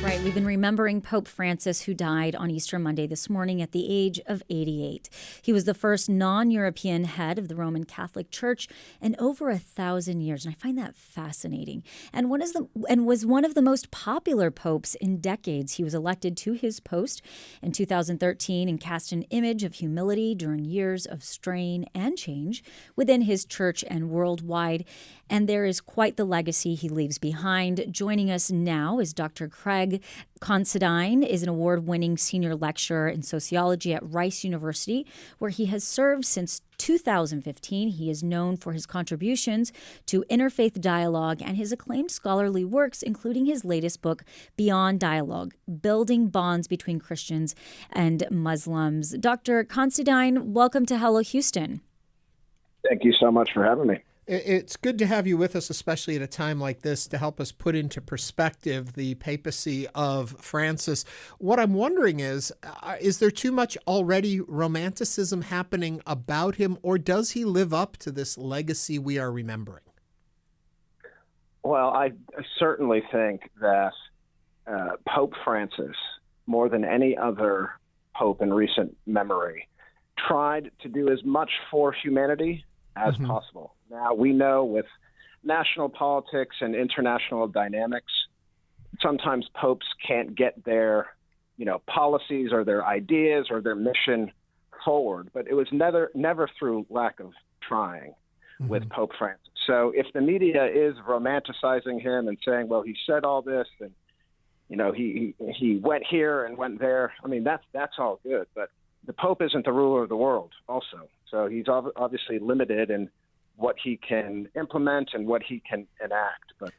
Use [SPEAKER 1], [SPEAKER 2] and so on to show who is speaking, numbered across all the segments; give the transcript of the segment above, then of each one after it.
[SPEAKER 1] right. We've been remembering Pope Francis, who died on Easter Monday this morning at the age of 88. He was the first non-European head of the Roman Catholic Church in over 1,000 years, and I find that fascinating. And was one of the most popular popes in decades. He was elected to his post in 2013 and cast an image of humility during years of strain and change within his church and worldwide. And there is quite the legacy he leaves behind. Joining us now is Dr. Craig Considine, is an award-winning senior lecturer in sociology at Rice University, where he has served since 2015. He is known for his contributions to interfaith dialogue and his acclaimed scholarly works, including his latest book, Beyond Dialogue, Building Bonds Between Christians and Muslims. Dr. Considine, welcome to Hello Houston.
[SPEAKER 2] Thank you so much for having me.
[SPEAKER 3] It's good to have you with us, especially at a time like this, to help us put into perspective the papacy of Francis. What I'm wondering is there too much already romanticism happening about him, or does he live up to this legacy we are remembering?
[SPEAKER 2] Well, I certainly think that Pope Francis, more than any other pope in recent memory, tried to do as much for humanity as possible. Now, we know with national politics and international dynamics, sometimes popes can't get their, policies or their ideas or their mission forward, but it was never through lack of trying with Pope Francis. So if the media is romanticizing him and saying, well, he said all this and, he went here and went there, I mean, that's all good, but the Pope isn't the ruler of the world also. So he's obviously limited in what he can implement and what he can enact. But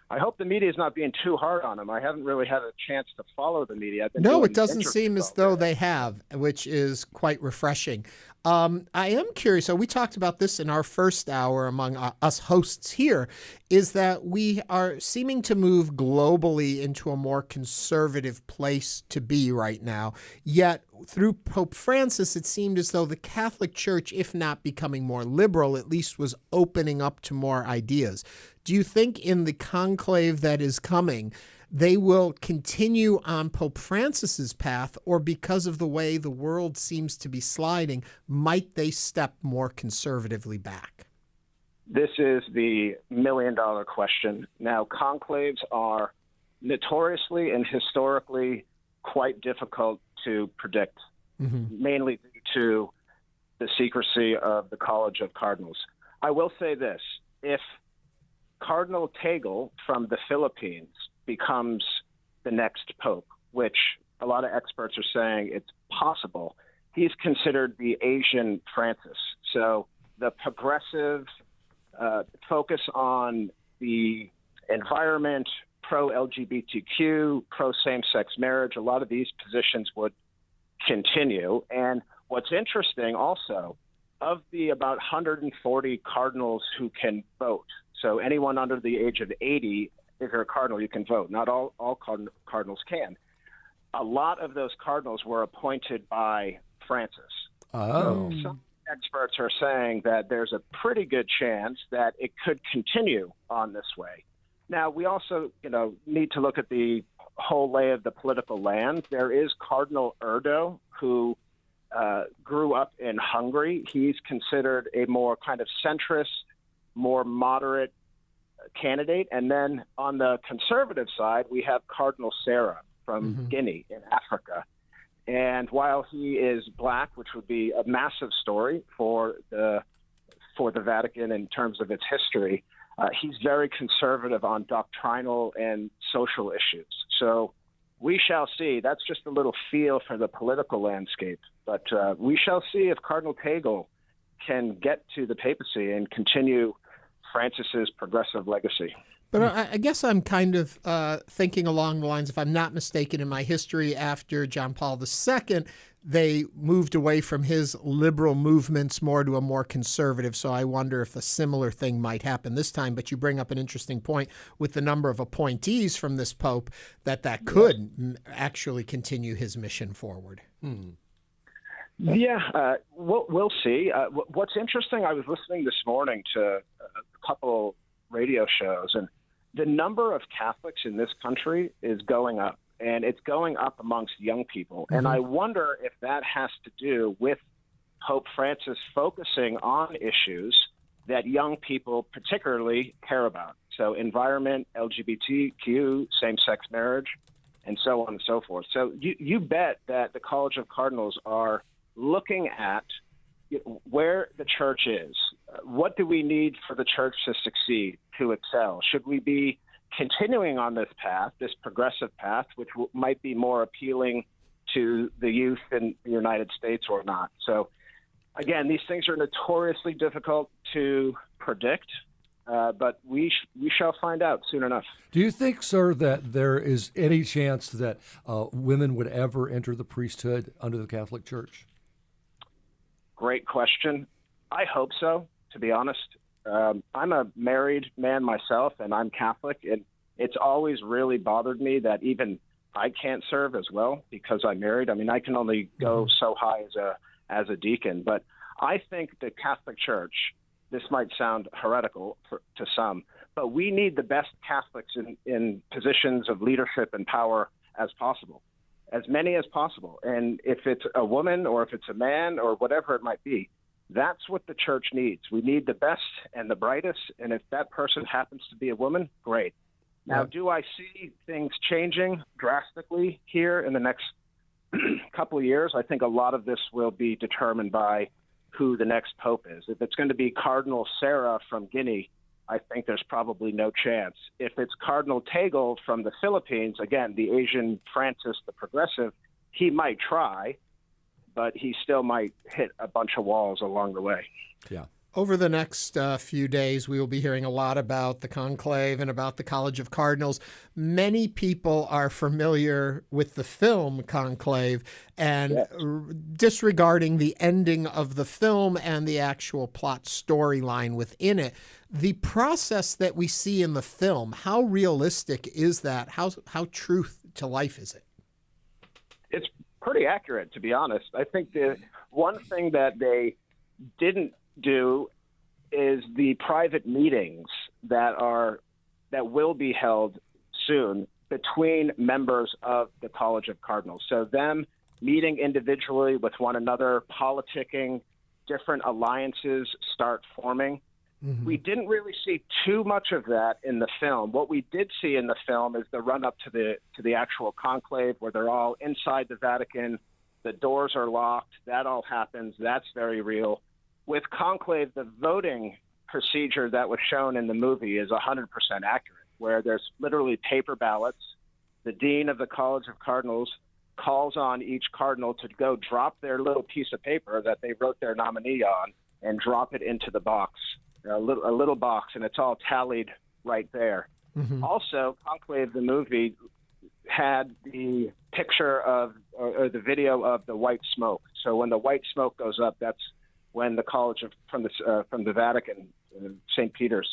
[SPEAKER 2] I hope the media is not being too hard on him. I haven't really had a chance to follow the media.
[SPEAKER 3] No, it doesn't seem as though they have, which is quite refreshing. I am curious, so we talked about this in our first hour among us hosts here, is that we are seeming to move globally into a more conservative place to be right now. Yet through Pope Francis, it seemed as though the Catholic Church, if not becoming more liberal, at least was opening up to more ideas. Do you think in the conclave that is coming, they will continue on Pope Francis's path, or because of the way the world seems to be sliding, might they step more conservatively back?
[SPEAKER 2] This is the million-dollar question. Now, conclaves are notoriously and historically quite difficult to predict, mainly due to the secrecy of the College of Cardinals. I will say this. If Cardinal Tagle from the Philippines becomes the next pope, which a lot of experts are saying it's possible, he's considered the Asian Francis. So the progressive focus on the environment, pro-LGBTQ, pro-same-sex marriage, a lot of these positions would continue. And what's interesting also, of the about 140 cardinals who can vote, so anyone under the age of 80, if you're a cardinal, you can vote. Not all cardinals can. A lot of those cardinals were appointed by Francis.
[SPEAKER 3] Oh.
[SPEAKER 2] So some experts are saying that there's a pretty good chance that it could continue on this way. Now, we also, need to look at the whole lay of the political land. There is Cardinal Erdo, who grew up in Hungary. He's considered a more kind of centrist, more moderate candidate. And then on the conservative side, we have Cardinal Sarah from Guinea in Africa. And while he is black, which would be a massive story for the Vatican in terms of its history, he's very conservative on doctrinal and social issues. So we shall see. That's just a little feel for the political landscape. But we shall see if Cardinal Tagle can get to the papacy and continue Francis's progressive legacy.
[SPEAKER 3] But I guess I'm kind of thinking along the lines, if I'm not mistaken, in my history after John Paul II, they moved away from his liberal movements more to a more conservative. So I wonder if a similar thing might happen this time. But you bring up an interesting point with the number of appointees from this pope that could actually continue his mission forward.
[SPEAKER 2] Yeah, we'll see. What's interesting, I was listening this morning to a couple radio shows, and the number of Catholics in this country is going up. and it's going up amongst young people. Mm-hmm. And I wonder if that has to do with Pope Francis focusing on issues that young people particularly care about. So environment, LGBTQ, same-sex marriage, and so on and so forth. So you bet that the College of Cardinals are looking at where the church is. What do we need for the church to succeed, to excel? Should we be continuing on this path, this progressive path, which might be more appealing to the youth in the United States or not? So, again, these things are notoriously difficult to predict, but we shall find out soon enough.
[SPEAKER 4] Do you think, sir, that there is any chance that women would ever enter the priesthood under the Catholic Church?
[SPEAKER 2] Great question. I hope so, to be honest. I'm a married man myself, and I'm Catholic, and it's always really bothered me that even I can't serve as well because I'm married. I mean, I can only go so high as a deacon, but I think the Catholic Church, this might sound heretical to some, but we need the best Catholics in positions of leadership and power as possible, as many as possible. And if it's a woman or if it's a man or whatever it might be, that's what the church needs. We need the best and the brightest, and if that person happens to be a woman, great. Now, do I see things changing drastically here in the next couple of years? I think a lot of this will be determined by who the next pope is. If it's going to be Cardinal Sarah from Guinea, I think there's probably no chance. If it's Cardinal Tagle from the Philippines, again, the Asian Francis, the progressive, he might try, but he still might hit a bunch of walls along the way.
[SPEAKER 4] Yeah.
[SPEAKER 3] Over the next few days, we will be hearing a lot about the Conclave and about the College of Cardinals. Many people are familiar with the film Conclave and disregarding the ending of the film and the actual plot storyline within it. The process that we see in the film, how realistic is that? How true to life is it?
[SPEAKER 2] It's pretty accurate, to be honest. I think the one thing that they didn't do is the private meetings that will be held soon between members of the College of Cardinals. So them meeting individually with one another, politicking, different alliances start forming. Mm-hmm. We didn't really see too much of that in the film. What we did see in the film is the run up to the actual conclave where they're all inside the Vatican. The doors are locked. That all happens. That's very real. With conclave, the voting procedure that was shown in the movie is 100% accurate, where there's literally paper ballots. The dean of the College of Cardinals calls on each cardinal to go drop their little piece of paper that they wrote their nominee on and drop it into the box, a little box, and it's all tallied right there. Mm-hmm. Also, Conclave, the movie, had the picture of or the video of the white smoke. So when the white smoke goes up, that's when the College from the Vatican, St. Peter's,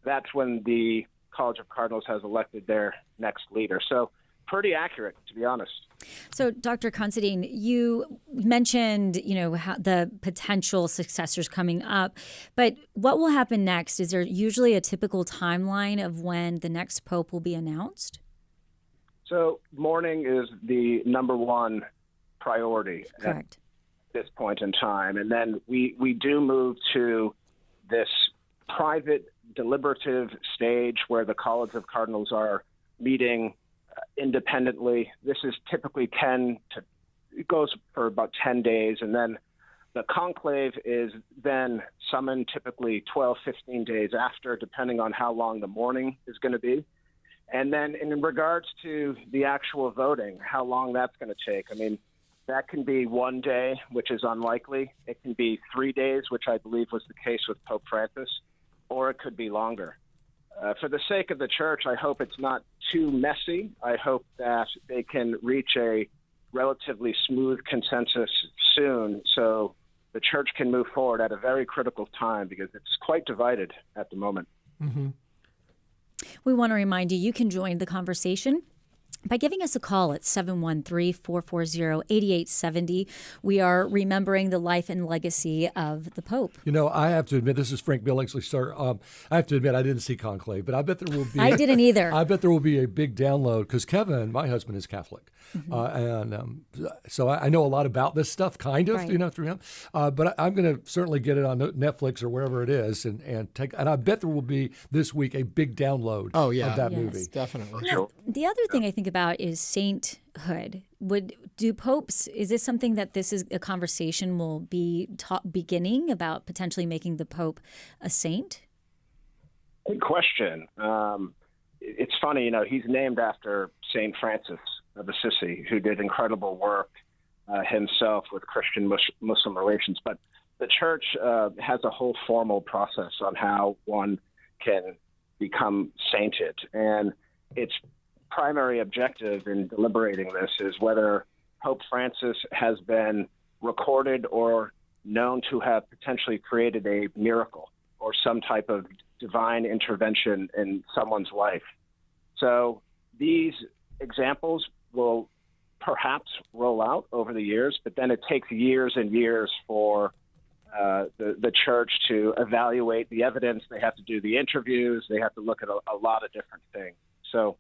[SPEAKER 2] that's when the College of Cardinals has elected their next leader. So pretty accurate, to be honest.
[SPEAKER 1] So, Dr. Considine, you mentioned, how the potential successors coming up, but what will happen next? Is there usually a typical timeline of when the next pope will be announced?
[SPEAKER 2] So, mourning is the number one priority.
[SPEAKER 1] Correct.
[SPEAKER 2] At this point in time. And then we do move to this private deliberative stage where the College of Cardinals are meeting independently. This is typically it goes for about 10 days. And then the conclave is then summoned typically 12, 15 days after, depending on how long the mourning is going to be. And then in regards to the actual voting, how long that's going to take, I mean, that can be one day, which is unlikely. It can be 3 days, which I believe was the case with Pope Francis, or it could be longer. For the sake of the church, I hope it's not too messy. I hope that they can reach a relatively smooth consensus soon so the church can move forward at a very critical time because it's quite divided at the moment.
[SPEAKER 3] Mm-hmm.
[SPEAKER 1] We want to remind you, you can join the conversation by giving us a call at 713-440-8870. We are remembering the life and legacy of the Pope.
[SPEAKER 4] You know, I have to admit, this is Frank Billingsley, sir. I have to admit, I didn't see Conclave, but I bet there will be.
[SPEAKER 1] I didn't either.
[SPEAKER 4] I bet there will be a big download because Kevin, my husband, is Catholic. So I know a lot about this stuff, kind of,
[SPEAKER 1] Right.
[SPEAKER 4] through him. But I'm going to certainly get it on Netflix or wherever it is, and I bet there will be this week a big download of that movie.
[SPEAKER 3] Definitely.
[SPEAKER 1] Now, the other thing I think about is sainthood. Is this something that this is a conversation will be beginning about potentially making the Pope a saint?
[SPEAKER 2] Good question. It's funny, he's named after St. Francis of Assisi, who did incredible work himself with Christian-Muslim relations. But the church has a whole formal process on how one can become sainted. And its primary objective in deliberating this is whether Pope Francis has been recorded or known to have potentially created a miracle or some type of divine intervention in someone's life. So these examples will perhaps roll out over the years, but then it takes years and years for the church to evaluate the evidence. They have to do the interviews. They have to look at a lot of different things. So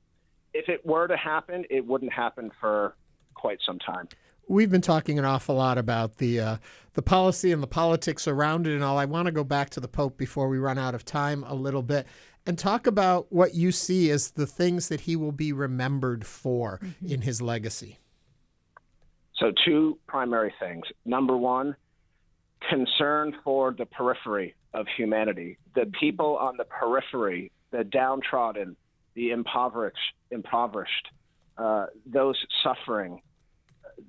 [SPEAKER 2] if it were to happen, it wouldn't happen for quite some time.
[SPEAKER 3] We've been talking an awful lot about the policy and the politics around it and all. I want to go back to the Pope before we run out of time a little bit and talk about what you see as the things that he will be remembered for in his legacy.
[SPEAKER 2] So two primary things. Number one, concern for the periphery of humanity, the people on the periphery, the downtrodden, the impoverished, those suffering,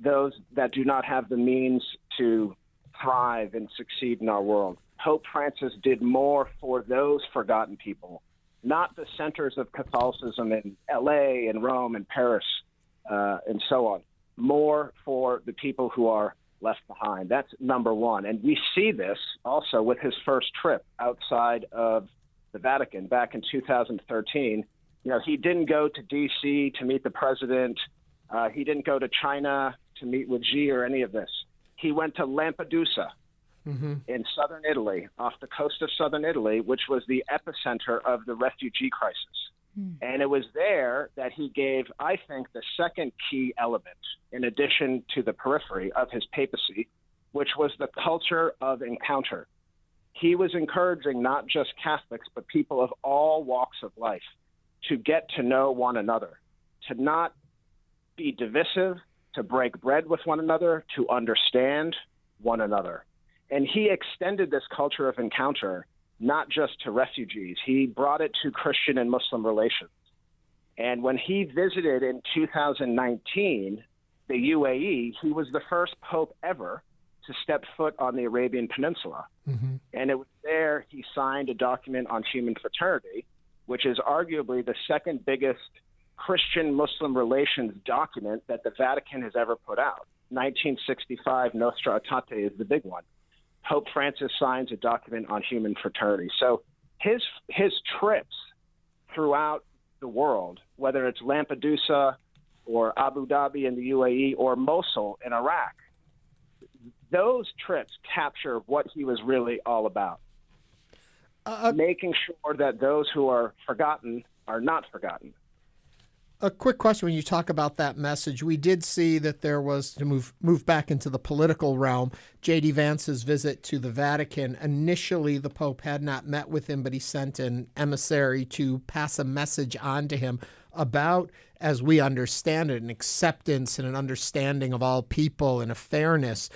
[SPEAKER 2] those that do not have the means to thrive and succeed in our world. Pope Francis did more for those forgotten people, not the centers of Catholicism in LA and Rome and Paris and so on, more for the people who are left behind. That's number one. And we see this also with his first trip outside of the Vatican back in 2013. He didn't go to D.C. to meet the president. He didn't go to China to meet with Xi or any of this. He went to Lampedusa in southern Italy, off the coast of southern Italy, which was the epicenter of the refugee crisis. And it was there that he gave, I think, the second key element, in addition to the periphery of his papacy, which was the culture of encounter. He was encouraging not just Catholics, but people of all walks of life to get to know one another, to not be divisive, to break bread with one another, to understand one another. And he extended this culture of encounter not just to refugees. He brought it to Christian and Muslim relations. And when he visited in 2019 the UAE, he was the first pope ever to step foot on the Arabian Peninsula. And it was there he signed a document on human fraternity, which is arguably the second biggest Christian-Muslim relations document that the Vatican has ever put out. 1965 Nostra Aetate is the big one. Pope Francis signs a document on human fraternity. So his trips throughout the world, whether it's Lampedusa or Abu Dhabi in the UAE or Mosul in Iraq, those trips capture what he was really all about. Making sure that those who are forgotten are not forgotten.
[SPEAKER 3] A quick question when you talk about that message. We did see that there was, to move back into the political realm, J.D. Vance's visit to the Vatican. Initially, the Pope had not met with him, but he sent an emissary to pass a message on to him about, as we understand it, an acceptance and an understanding of all people and a fairness.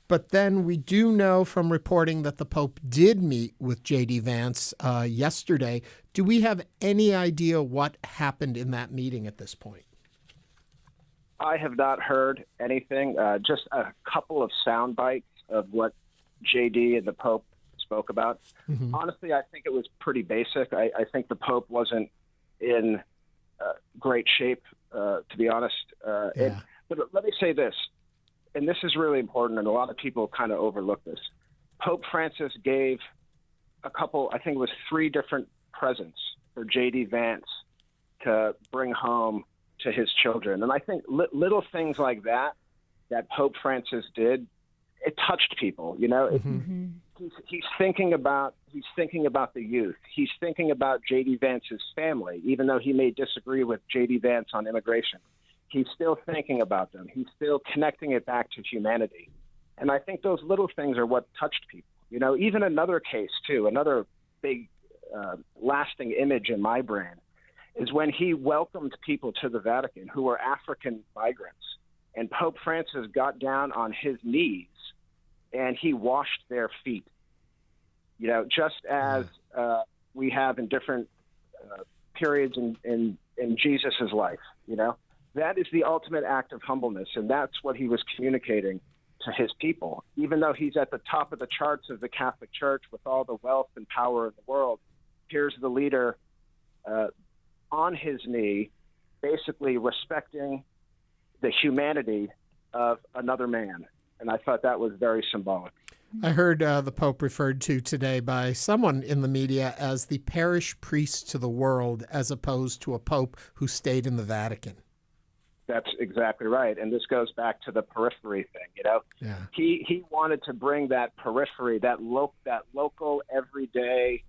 [SPEAKER 3] But then we do know from reporting that the Pope did meet with J.D. Vance yesterday. Do we have any idea what happened in that meeting at this point?
[SPEAKER 2] I have not heard anything, just a couple of sound bites of what J.D. and the Pope spoke about. Honestly, I think it was pretty basic. I think the Pope wasn't in great shape, to be honest. But let me say this. And this is really important, and a lot of people kind of overlook this. Pope Francis gave a couple, I think it was 3 different presents for J.D. Vance to bring home to his children. And I think little things like that Pope Francis did, it touched people. He's thinking about the youth. He's thinking about J.D. Vance's family, even though he may disagree with J.D. Vance on immigration. He's still thinking about them. He's still connecting it back to humanity. And I think those little things are what touched people. Even another case, too, another big lasting image in my brain is when he welcomed people to the Vatican who were African migrants. And Pope Francis got down on his knees and he washed their feet. Just as we have in different periods in Jesus's life, that is the ultimate act of humbleness. And that's what he was communicating to his people. Even though he's at the top of the charts of the Catholic Church with all the wealth and power in the world, here's the leader on his knee, basically respecting the humanity of another man. And I thought that was very symbolic.
[SPEAKER 3] I heard the Pope referred to today by someone in the media as the parish priest to the world, as opposed to a pope who stayed in the Vatican.
[SPEAKER 2] That's exactly right. And this goes back to the periphery thing,
[SPEAKER 3] Yeah.
[SPEAKER 2] He wanted to bring that periphery, that local, everyday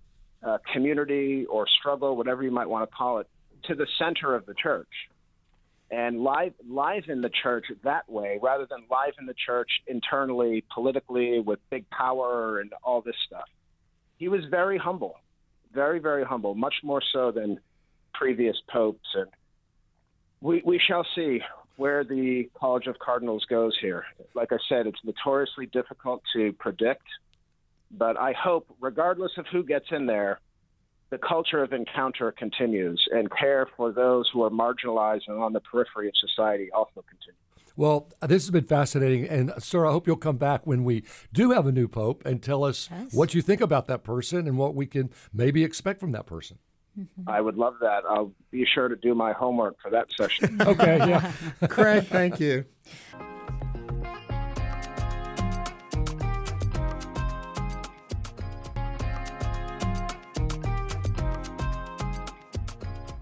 [SPEAKER 2] community or struggle, whatever you might want to call it, to the center of the church. And live in the church that way, rather than live in the church internally, politically, with big power and all this stuff. He was very humble, very, very humble, much more so than previous popes. And we shall see where the College of Cardinals goes here. Like I said, it's notoriously difficult to predict, but I hope, regardless of who gets in there, the culture of encounter continues, and care for those who are marginalized and on the periphery of society also continues.
[SPEAKER 4] Well, this has been fascinating. And, sir, I hope you'll come back when we do have a new pope and tell us what you think about that person and what we can maybe expect from that person.
[SPEAKER 2] I would love that. I'll be sure to do my homework for that session.
[SPEAKER 4] Okay, yeah.
[SPEAKER 3] Craig, thank you.